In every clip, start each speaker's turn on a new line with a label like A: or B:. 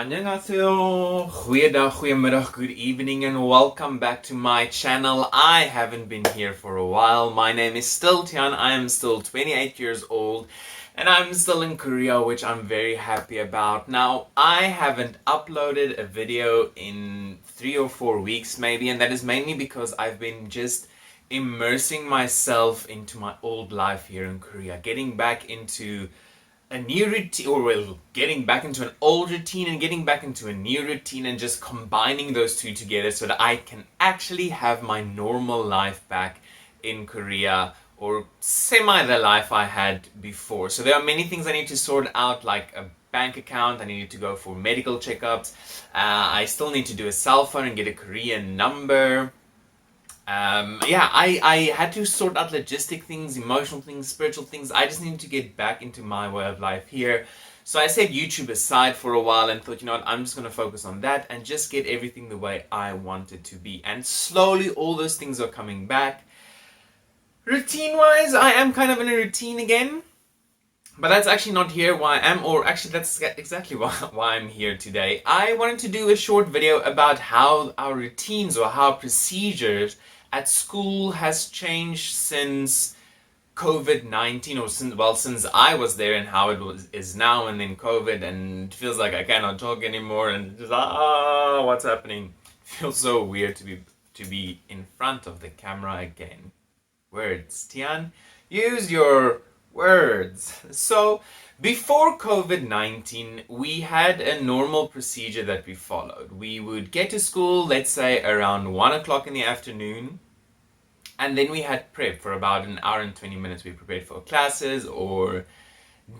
A: Annyeonghaseyo, goeiedag, goeiemiddag, good evening, and welcome back to my channel. I haven't been here for a while. My name is still Tian. I am still 28 years old, and I'm still in Korea, which I'm very happy about. Now, I haven't uploaded a video in 3 or 4 weeks maybe, and that is mainly because I've been just immersing myself into my old life here in Korea, getting back into a new routine, or well, getting back into an old routine and getting back into a new routine, and just combining those two together so that I can actually have my normal life back in Korea, or semi the life I had before. So there are many things I need to sort out, like a bank account. I needed to go for medical checkups. I still need to do a cell phone and get a Korean number. I had to sort out logistic things, emotional things, spiritual things. I just needed to get back into my way of life here. So I set YouTube aside for a while and thought, you know what, I'm just going to focus on that and just get everything the way I want it to be. And slowly all those things are coming back. Routine-wise, I am kind of in a routine again. But that's actually not here why I am, or actually that's exactly why I'm here today. I wanted to do a short video about how our routines or how procedures at school has changed since COVID-19, or since I was there, and how is now, and then COVID, and it feels like I cannot talk anymore, and just what's happening? It feels so weird to be in front of the camera again. Words, Tian, use your words. So before COVID-19, we had a normal procedure that we followed. We would get to school, let's say around 1 o'clock in the afternoon, and then we had prep for about an hour and 20 minutes. We prepared for classes, or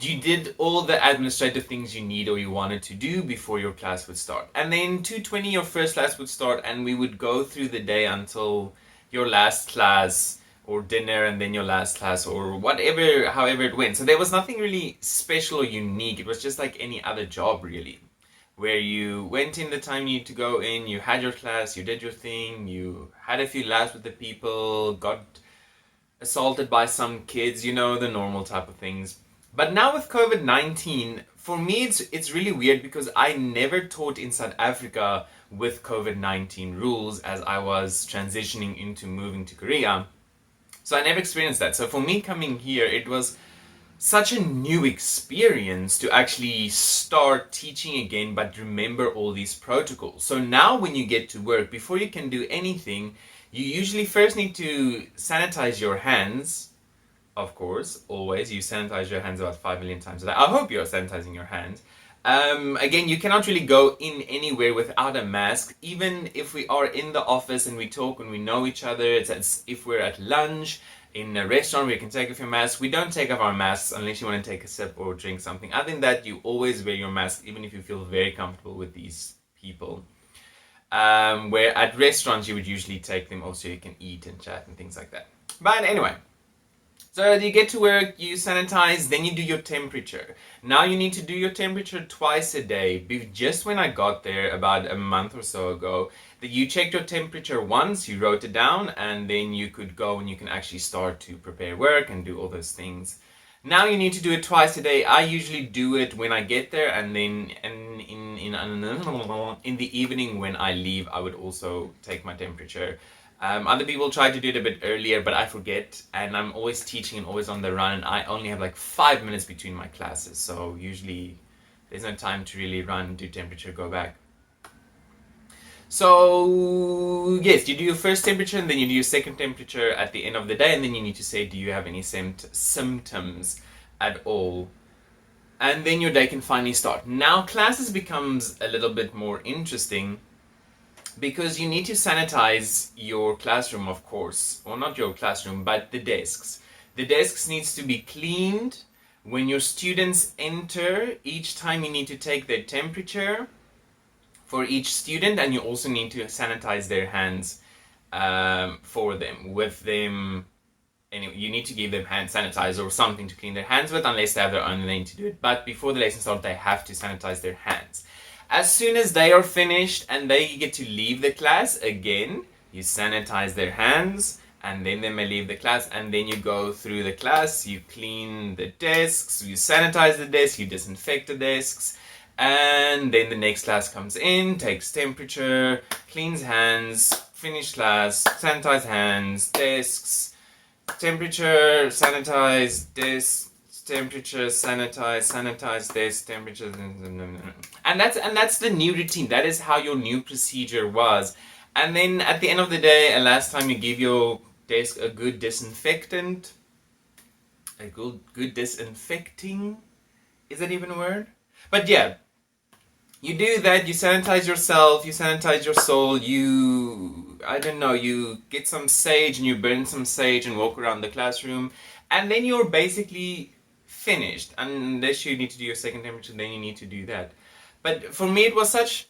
A: you did all the administrative things you need or you wanted to do before your class would start. And then 2:20 your first class would start, and we would go through the day until your last class, or dinner, and then your last class, or whatever, however it went. So there was nothing really special or unique. It was just like any other job, really, where you went in the time you need to go in, you had your class, you did your thing, you had a few laughs with the people, got assaulted by some kids, you know, the normal type of things. But now with COVID-19, for me it's really weird, because I never taught in South Africa with COVID-19 rules as I was transitioning into moving to Korea. So I never experienced that. So for me coming here, it was such a new experience to actually start teaching again, but remember all these protocols. So now when you get to work, before you can do anything, you usually first need to sanitize your hands. Of course, always, you sanitize your hands about 5 million times a day. I hope you're sanitizing your hands. Again, you cannot really go in anywhere without a mask. Even if we are in the office and we talk and we know each other, it's as if we're at lunch, in a restaurant where you can take off your mask. We don't take off our masks unless you want to take a sip or drink something. Other than that, you always wear your mask, even if you feel very comfortable with these people. Where at restaurants, you would usually take them also, you can eat and chat and things like that. But anyway, so you get to work, you sanitize, then you do your temperature. Now you need to do your temperature twice a day. Just when I got there about a month or so ago, that you checked your temperature once, you wrote it down, and then you could go and you can actually start to prepare work and do all those things. Now you need to do it twice a day. I usually do it when I get there, and then in the evening when I leave, I would also take my temperature. Other people try to do it a bit earlier, but I forget, and I'm always teaching and always on the run, and I only have like 5 minutes between my classes, so usually there's no time to really run, do temperature, go back. So yes, you do your first temperature, and then you do your second temperature at the end of the day, and then you need to say, do you have any symptoms at all? And then your day can finally start. Now classes becomes a little bit more interesting, because you need to sanitize your classroom, of course, or not your classroom, but the desks. The desks needs to be cleaned. When your students enter, each time you need to take their temperature for each student, and you also need to sanitize their hands for them, with them. Anyway, you need to give them hand sanitizer or something to clean their hands with, unless they have their own, and they need to do it. But before the lesson starts, they have to sanitize their hands. As soon as they are finished and they get to leave the class, again, you sanitize their hands, and then they may leave the class, and then you go through the class, you clean the desks, you sanitize the desks, you disinfect the desks, And then the next class comes in, takes temperature, cleans hands, finish class, sanitize hands, desks, temperature, sanitize, desks, temperature, sanitize desk, temperature, and that's the new routine. That is how your new procedure was. And then at the end of the day, last time you give your desk a good disinfectant, a good disinfecting. Is that even a word? But yeah, you do that, you sanitize yourself, you sanitize your soul, I don't know, you get some sage and you burn some sage and walk around the classroom, and then you're basically finished. Unless you need to do your second temperature, then you need to do that. But for me, it was such.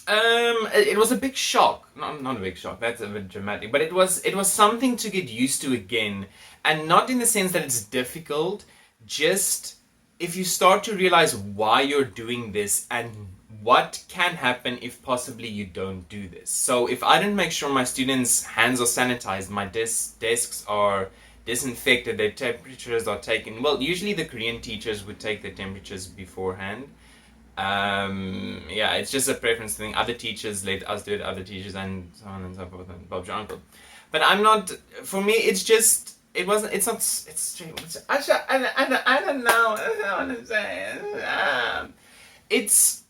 A: It was a big shock. Not a big shock. That's a bit dramatic. But it was something to get used to again, and not in the sense that it's difficult. Just if you start to realize why you're doing this and what can happen if possibly you don't do this. So if I didn't make sure my students' hands are sanitized, my desks are disinfected, their temperatures are taken. Well, usually the Korean teachers would take their temperatures beforehand. Yeah, it's just a preference thing. Other teachers let us do it, other teachers, and so on and so forth, and Bob's your uncle. But I'm not. For me, it's just. It wasn't. It's not. It's strange. I don't know. I don't know what I'm saying. It's.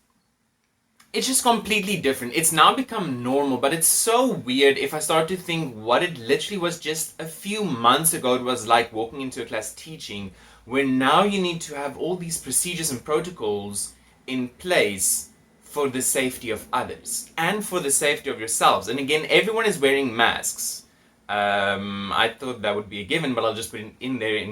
A: It's just completely different. It's now become normal, but it's so weird if I start to think what it literally was just a few months ago. It was like walking into a class teaching, where now you need to have all these procedures and protocols in place for the safety of others and for the safety of yourselves. And again, everyone is wearing masks. I thought that would be a given, but I'll just put it in there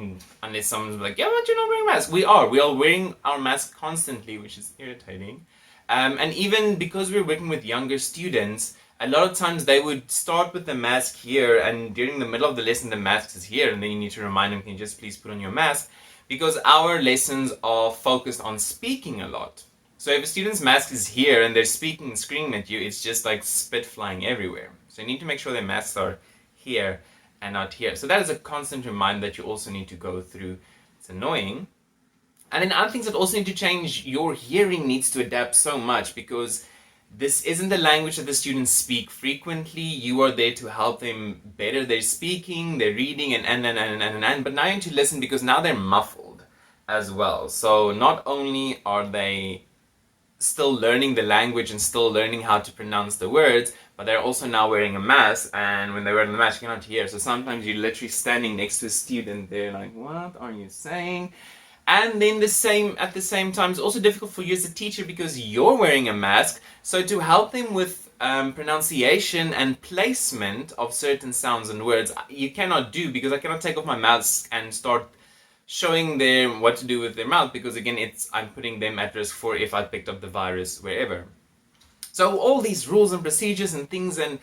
A: unless someone's like, yeah, but you're not wearing masks. We are wearing our mask constantly, which is irritating. And even because we're working with younger students, a lot of times they would start with the mask here, and during the middle of the lesson the mask is here, and then you need to remind them, can you just please put on your mask? Because our lessons are focused on speaking a lot. So if a student's mask is here and they're speaking and screaming at you, it's just like spit flying everywhere. So you need to make sure their masks are here and not here. So that is a constant reminder that you also need to go through. It's annoying. And then other things that also need to change, your hearing needs to adapt so much, because this isn't the language that the students speak frequently. You are there to help them better their speaking, their reading, and. But now you need to listen, because now they're muffled as well. So not only are they still learning the language and still learning how to pronounce the words, but they're also now wearing a mask, and when they're wearing the mask, you cannot hear. So sometimes you're literally standing next to a student, they're like, what are you saying? And then at the same time, it's also difficult for you as a teacher because you're wearing a mask. So to help them with pronunciation and placement of certain sounds and words, you cannot do, because I cannot take off my mask and start showing them what to do with their mouth, because again, I'm putting them at risk for if I picked up the virus wherever. So all these rules and procedures and things, and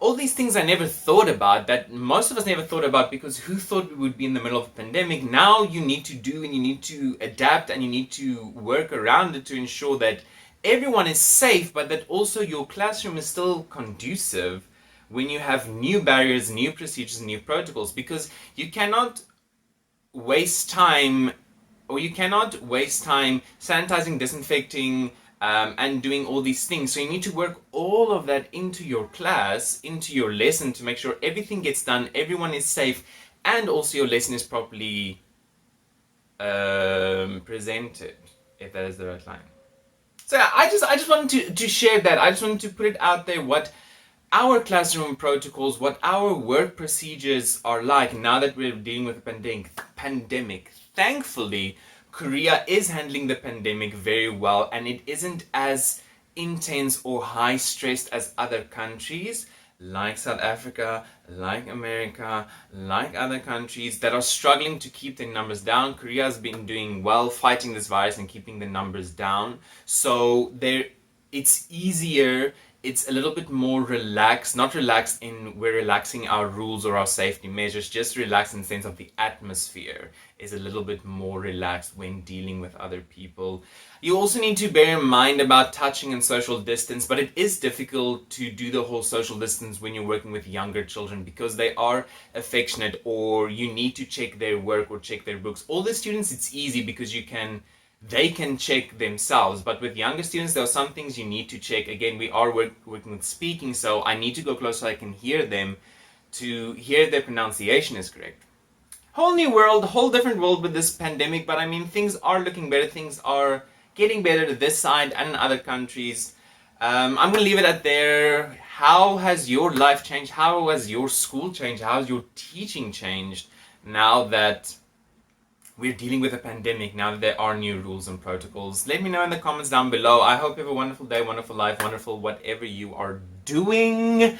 A: all these things I never thought about, that most of us never thought about, because who thought we would be in the middle of a pandemic? Now you need to do, and you need to adapt, and you need to work around it to ensure that everyone is safe, but that also your classroom is still conducive when you have new barriers, new procedures, new protocols, because you cannot waste time sanitizing, disinfecting, and doing all these things. So you need to work all of that into your class, into your lesson, to make sure everything gets done, everyone is safe, and also your lesson is properly presented, if that is the right line. So I just wanted to share that. I just wanted to put it out there, what our classroom protocols, what our work procedures are like now that we're dealing with a pandemic. Thankfully, Korea is handling the pandemic very well, and it isn't as intense or high stressed as other countries like South Africa, like America, like other countries that are struggling to keep their numbers down. Korea has been doing well fighting this virus and keeping the numbers down. So it's easier. It's a little bit more relaxed, not relaxed in we're relaxing our rules or our safety measures, just relaxed in the sense of the atmosphere is a little bit more relaxed when dealing with other people. You also need to bear in mind about touching and social distance, but it is difficult to do the whole social distance when you're working with younger children, because they are affectionate, or you need to check their work or check their books. All the students, it's easy because you can they can check themselves. But with younger students, there are some things you need to check. Again, we are working with speaking, so I need to go close so I can hear them, to hear their pronunciation is correct. Whole new world, whole different world with this pandemic, but I mean, things are looking better. Things are getting better to this side and in other countries. I'm going to leave it at there. How has your life changed? How has your school changed? How has your teaching changed now that we're dealing with a pandemic, now that there are new rules and protocols? Let me know in the comments down below. I hope you have a wonderful day, wonderful life, wonderful whatever you are doing.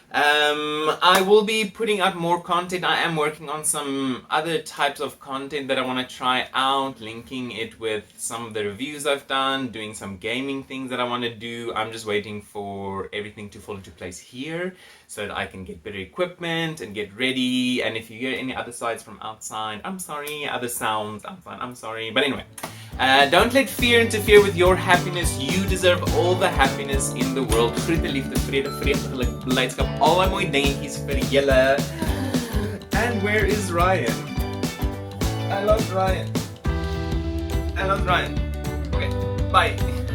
A: I will be putting out more content. I am working on some other types of content that I want to try out, linking it with some of the reviews I've done, doing some gaming things that I want to do. I'm just waiting for everything to fall into place here so that I can get better equipment and get ready. And if you hear any other sides from outside, I'm sorry. Other sounds outside, I'm sorry. But anyway, don't let fear interfere with your happiness. You deserve all the happiness in the world. Groete, liefde, vrede, vreugdelik, blydskap, al my mooi dingetjies vir julle. And where is Ryan? I love Ryan. Okay, bye.